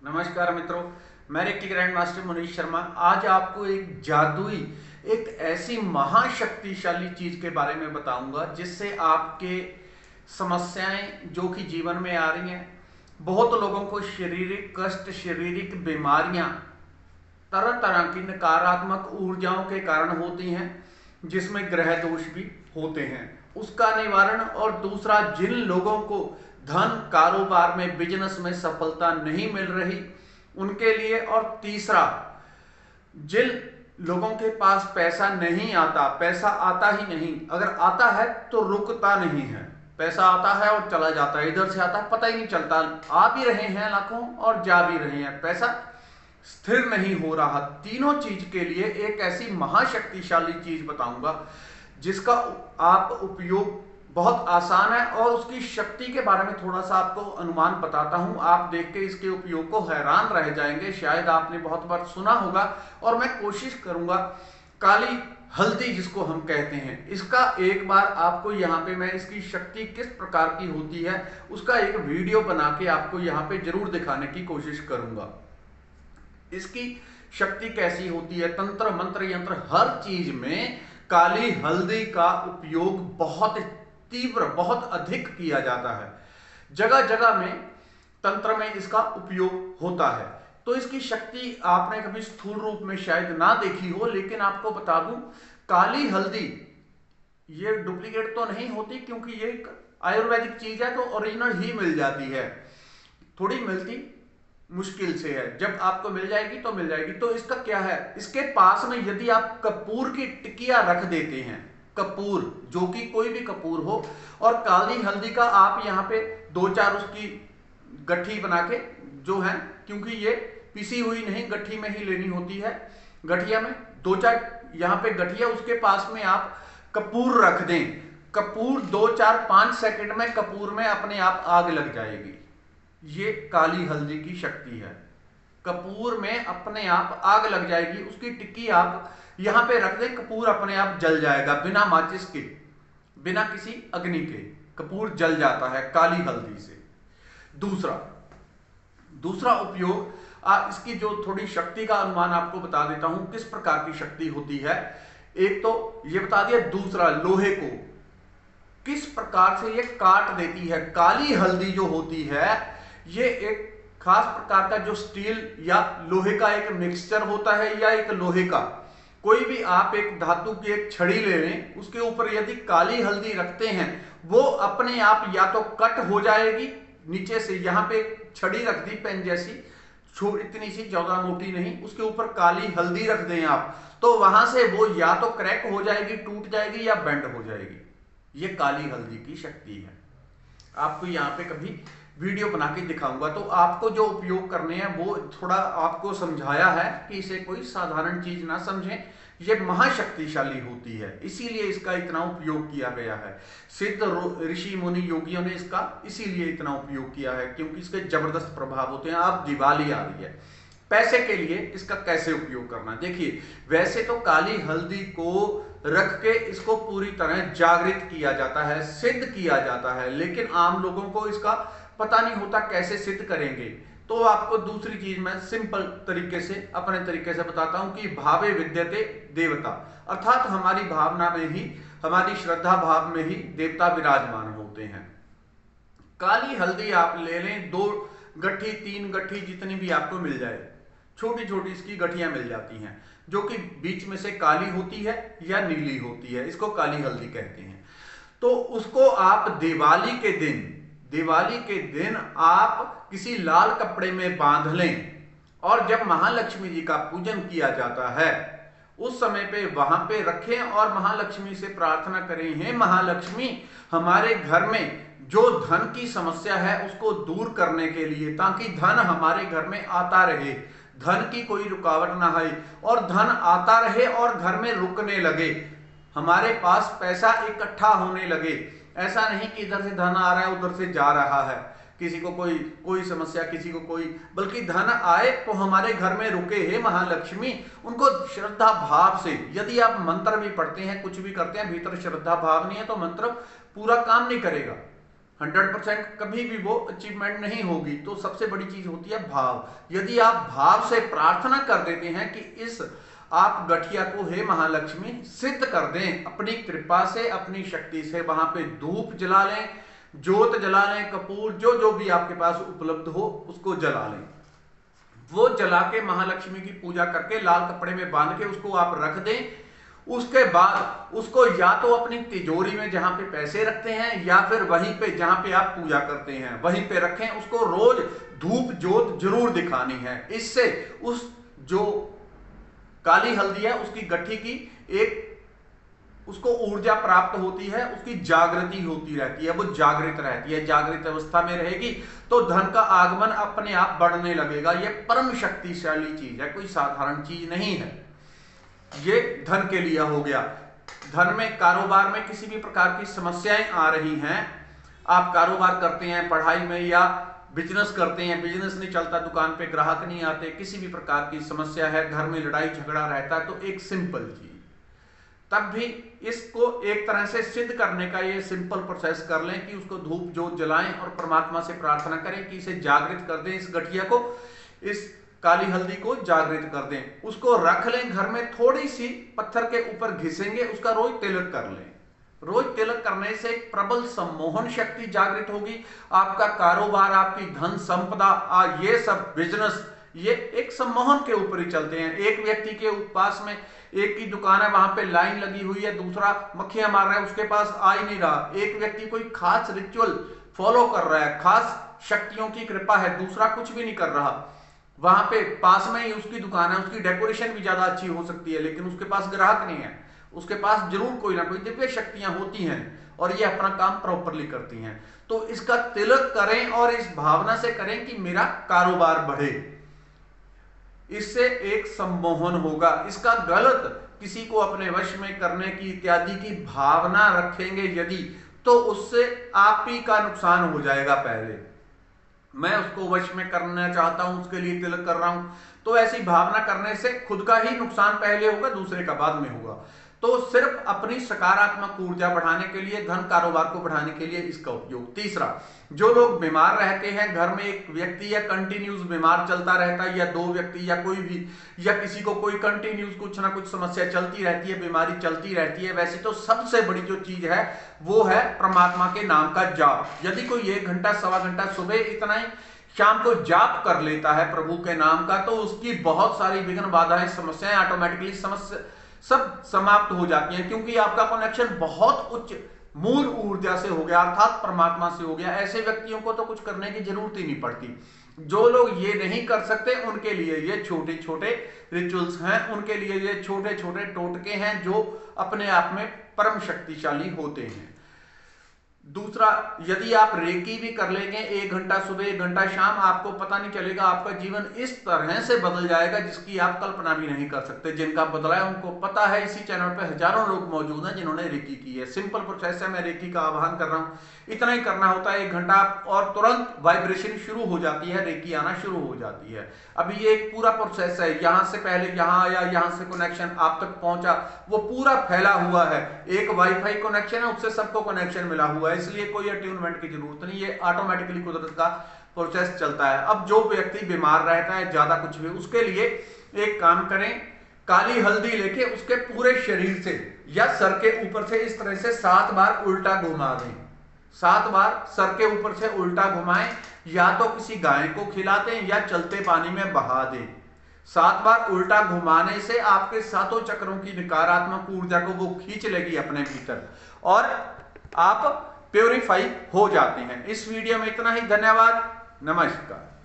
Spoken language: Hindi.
नमस्कार मित्रों, मैं रेक्की ग्रैंड मास्टर मनीष शर्मा आज आपको एक जादुई, एक ऐसी महाशक्तिशाली चीज के बारे में बताऊंगा जिससे आपके समस्याएं जो कि जीवन में आ रही हैं, बहुत लोगों को शारीरिक कष्ट, शारीरिक बीमारियां तरह तरह की नकारात्मक ऊर्जाओं के कारण होती हैं, जिसमें ग्रह दोष भी होते हैं, उसका निवारण। और दूसरा, जिन लोगों को धन, कारोबार में, बिजनेस में सफलता नहीं मिल रही उनके लिए। और तीसरा, जिन लोगों के पास पैसा नहीं आता, पैसा आता ही नहीं, अगर आता है तो रुकता नहीं है, पैसा आता है और चला जाता है, इधर से आता है पता ही नहीं चलता, आ भी रहे हैं लाखों और जा भी रहे हैं, पैसा स्थिर नहीं हो रहा। तीनों चीज के लिए एक ऐसी महाशक्तिशाली चीज बताऊंगा जिसका आप उपयोग बहुत आसान है, और उसकी शक्ति के बारे में थोड़ा सा आपको अनुमान बताता हूं। आप देख के इसके उपयोग को हैरान रह जाएंगे। शायद आपने बहुत बार सुना होगा, और मैं कोशिश करूंगा काली हल्दी जिसको हम कहते हैं, इसका एक बार आपको यहाँ पे मैं इसकी शक्ति किस प्रकार की होती है उसका एक वीडियो बना के आपको यहाँ पे जरूर दिखाने की कोशिश करूंगा। इसकी शक्ति कैसी होती है, तंत्र मंत्र यंत्र हर चीज में काली हल्दी का उपयोग बहुत तीव्र, बहुत अधिक किया जाता है। जगह जगह में तंत्र में इसका उपयोग होता है। तो इसकी शक्ति आपने कभी स्थूल रूप में शायद ना देखी हो, लेकिन आपको बता दूं, काली हल्दी ये डुप्लीकेट तो नहीं होती, क्योंकि ये एक आयुर्वेदिक चीज है, तो ओरिजिनल ही मिल जाती है। थोड़ी मिलती मुश्किल से है, जब आपको मिल जाएगी तो मिल जाएगी। तो इसका क्या है, इसके पास में यदि आप कपूर की टिकिया रख देते हैं, कपूर जो कि कोई भी कपूर हो, और काली हल्दी का आप यहाँ पे दो चार उसकी गट्ठी बना के जो है, क्योंकि ये पिसी हुई नहीं गट्ठी में ही लेनी होती है, गठिया में दो चार यहाँ पे गठिया, उसके पास में आप कपूर रख दें। कपूर 2 4 5 सेकंड में कपूर में अपने आप आग लग जाएगी। ये काली हल्दी की शक्ति है। कपूर में अपने आप आग लग जाएगी, उसकी टिक्की आप यहां पे रख दें, कपूर अपने आप जल जाएगा, बिना माचिस के, बिना किसी अग्नि के कपूर जल जाता है काली हल्दी से। दूसरा उपयोग, इसकी जो थोड़ी शक्ति का अनुमान आपको बता देता हूं, किस प्रकार की शक्ति होती है। एक तो ये बता दिया, दूसरा लोहे को किस प्रकार से ये काट देती है। काली हल्दी जो होती है ये एक खास प्रकार का जो स्टील या लोहे का एक मिक्सचर होता है, या एक लोहे का कोई भी आप एक धातु की एक छड़ी ले लें, उसके ऊपर यदि काली हल्दी रखते हैं, वो अपने आप या तो कट हो जाएगी नीचे से, यहां पे छड़ी रख दी पेन जैसी, इतनी सी, ज्यादा मोटी नहीं, उसके ऊपर काली हल्दी रख दें आप, तो वहां से वो या तो क्रैक हो जाएगी, टूट जाएगी, या बेंड हो जाएगी। ये काली हल्दी की शक्ति है। आपको यहाँ पे कभी वीडियो बना के दिखाऊंगा, तो आपको जो उपयोग करने हैं वो थोड़ा आपको समझाया है कि इसे कोई साधारण चीज ना समझें, ये महाशक्तिशाली होती है, इसीलिए इसका इतना उपयोग किया गया है। सिद्ध ऋषि मुनि योगियों ने इसका इसीलिए इतना उपयोग किया है, क्योंकि इसके जबरदस्त प्रभाव होते हैं। अब दिवाली आ रही है, पैसे के लिए इसका कैसे उपयोग करना है। देखिए, वैसे तो काली हल्दी को रख के इसको पूरी तरह जागृत किया जाता है, सिद्ध किया जाता है, लेकिन आम लोगों को इसका पता नहीं होता कैसे सिद्ध करेंगे। तो आपको दूसरी चीज मैं सिंपल तरीके से, अपने तरीके से बताता हूं कि भावे विद्यते देवता, अर्थात हमारी भावना में ही, हमारी श्रद्धा भाव में ही देवता विराजमान होते हैं। काली हल्दी आप ले लें, 2 गट्ठी 3 गट्ठी जितनी भी आपको मिल जाए, छोटी छोटी इसकी गठियां मिल जाती हैं, जो कि बीच में से काली होती है या नीली होती है, इसको काली हल्दी कहते हैं। तो उसको आप दिवाली के दिन आप किसी लाल कपड़े में बांध लें, और जब महालक्ष्मी जी का पूजन किया जाता है उस समय पे वहां पे रखें, और महालक्ष्मी से प्रार्थना करें, हे महालक्ष्मी, हमारे घर में जो धन की समस्या है उसको दूर करने के लिए, ताकि धन हमारे घर में आता रहे, धन की कोई रुकावट ना आए, और धन आता रहे और घर में रुकने लगे, हमारे पास पैसा इकट्ठा होने लगे। ऐसा नहीं कि इधर से धन आ रहा है उधर से जा रहा है, किसी को कोई समस्या, किसी को कोई, बल्कि धन आए तो हमारे घर में रुके, हे महालक्ष्मी। उनको श्रद्धा भाव से, यदि आप मंत्र भी पढ़ते हैं, कुछ भी करते हैं, भीतर श्रद्धा भाव नहीं है तो मंत्र पूरा काम नहीं करेगा। 100% कभी भी वो अचीवमेंट नहीं होगी। तो सबसे बड़ी चीज होती है भाव। यदि आप भाव से प्रार्थना कर देते हैं कि इस आप गठिया को हे महालक्ष्मी सिद्ध कर दें अपनी कृपा से, अपनी शक्ति से, वहां पे धूप जला लें, ज्योत जला लें, कपूर जो जो भी आपके पास उपलब्ध हो उसको जला लें। वो जला के महालक्ष्मी की पूजा करके लाल कपड़े में बांध के उसको आप रख दें। उसके बाद उसको या तो अपनी तिजोरी में जहां पे पैसे रखते हैं या फिर वहीं पे जहां पे आप पूजा करते हैं वहीं पे रखें। उसको रोज धूप ज्योत जरूर दिखानी है। इससे उस जो काली हल्दी है उसकी गट्ठी की एक उसको ऊर्जा प्राप्त होती है, उसकी जागृति होती रहती है, वो जागृत रहती है, जागृत अवस्था में रहेगी तो धन का आगमन अपने आप बढ़ने लगेगा। ये परम शक्तिशाली चीज है, कोई साधारण चीज नहीं है। ये धन के लिए हो गया। धन में कारोबार में किसी भी प्रकार की समस्याएं आ रही हैं, आप कारोबार करते हैं, पढ़ाई में या बिजनेस करते हैं, बिजनेस नहीं चलता, दुकान पे ग्राहक नहीं आते, किसी भी प्रकार की समस्या है, घर में लड़ाई झगड़ा रहता है, तो एक सिंपल चीज तब भी इसको एक तरह से सिद्ध करने का ये सिंपल प्रोसेस कर लें कि उसको धूप ज्योत जलाएं और परमात्मा से प्रार्थना करें कि इसे जागृत कर दें, इस गठिया को, इस काली हल्दी को जागृत कर दें। उसको रख लें घर में, थोड़ी सी पत्थर के ऊपर घिसेंगे, उसका रोज तिलक कर लें। रोज तिलक करने से एक प्रबल सम्मोहन शक्ति जागृत होगी। आपका कारोबार, आपकी धन संपदा, ये सब बिजनेस ये एक सम्मोहन के ऊपर ही चलते हैं। एक व्यक्ति के पास में एक की दुकान है, वहां पे लाइन लगी हुई है, दूसरा मक्खियां मार रहा है, उसके पास आ ही नहीं रहा। एक व्यक्ति कोई खास रिचुअल फॉलो कर रहा है, खास शक्तियों की कृपा है, दूसरा कुछ भी नहीं कर रहा। वहां पे पास में ही उसकी दुकान है, उसकी डेकोरेशन भी ज्यादा अच्छी हो सकती है, लेकिन उसके पास ग्राहक नहीं है। उसके पास जरूर कोई ना कोई दिव्य शक्तियां होती हैं और ये अपना काम प्रॉपरली करती हैं। तो इसका तिलक करें और इस भावना से करें कि मेरा कारोबार बढ़े। इससे एक सम्मोहन होगा। इसका गलत किसी को अपने वश में करने की इत्यादि की भावना रखेंगे यदि, तो उससे आप ही का नुकसान हो जाएगा। पहले मैं उसको वश में करना चाहता हूं, उसके लिए तिलक कर रहा हूं, तो ऐसी भावना करने से खुद का ही नुकसान पहले होगा, दूसरे का बाद में होगा। तो सिर्फ अपनी सकारात्मक ऊर्जा बढ़ाने के लिए, धन कारोबार को बढ़ाने के लिए इसका उपयोग। तीसरा, जो लोग बीमार रहते हैं, घर में एक व्यक्ति या कंटिन्यूस बीमार चलता रहता है, या दो व्यक्ति या कोई भी, या किसी को कोई कंटिन्यूस कुछ ना कुछ समस्या चलती रहती है, बीमारी चलती रहती है, वैसे तो सबसे बड़ी जो चीज है वो है परमात्मा के नाम का जाप। यदि कोई 1 घंटा सवा घंटा सुबह इतना ही शाम को जाप कर लेता है प्रभु के नाम का, तो उसकी बहुत सारी विघ्न बाधाएं समस्याएं ऑटोमेटिकली सब समाप्त हो जाती हैं, क्योंकि आपका कनेक्शन बहुत उच्च मूल ऊर्जा से हो गया, अर्थात परमात्मा से हो गया। ऐसे व्यक्तियों को तो कुछ करने की जरूरत ही नहीं पड़ती। जो लोग ये नहीं कर सकते उनके लिए ये छोटे छोटे रिचुअल्स हैं, उनके लिए ये छोटे छोटे टोटके हैं जो अपने आप में परम शक्तिशाली होते हैं। दूसरा, यदि आप रेकी भी कर लेंगे 1 घंटा सुबह 1 घंटा शाम, आपको पता नहीं चलेगा, आपका जीवन इस तरह से बदल जाएगा जिसकी आप कल्पना भी नहीं कर सकते। जिनका बदला है उनको पता है। इसी चैनल पे हजारों लोग मौजूद हैं जिन्होंने रेकी की है। सिंपल प्रोसेस है, मैं रेकी का आह्वान कर रहा हूं, इतना ही करना होता है 1 घंटा, और तुरंत वाइब्रेशन शुरू हो जाती है, रेकी आना शुरू हो जाती है। अभी ये एक पूरा प्रोसेस है, यहां से पहले यहां आया, यहां से कनेक्शन आप तक पहुंचा, वो पूरा फैला हुआ है। एक वाईफाई कनेक्शन है, उससे सबको कनेक्शन मिला हुआ है, इसलिए कोई अट्यूनमेंट की जरूरत नहीं, ये ऑटोमेटिकली कुदरत का प्रोसेस चलता है। अब जो व्यक्ति बीमार रहता है ज्यादा कुछ भी, उसके लिए एक काम करें, काली हल्दी लेके उसके पूरे शरीर से या सर के ऊपर से इस तरह से 7 बार उल्टा घुमा दें। 7 बार सर के ऊपर से उल्टा घुमाएं, या तो किसी गाय को खिला दें या चलते पानी में बहा दें। 7 बार उल्टा घुमाने से आपके सातों चक्रों की नकारात्मक ऊर्जा को वो खींच लेगी अपने भीतर और आप प्योरीफाई हो जाते हैं। इस वीडियो में इतना ही। धन्यवाद, नमस्कार।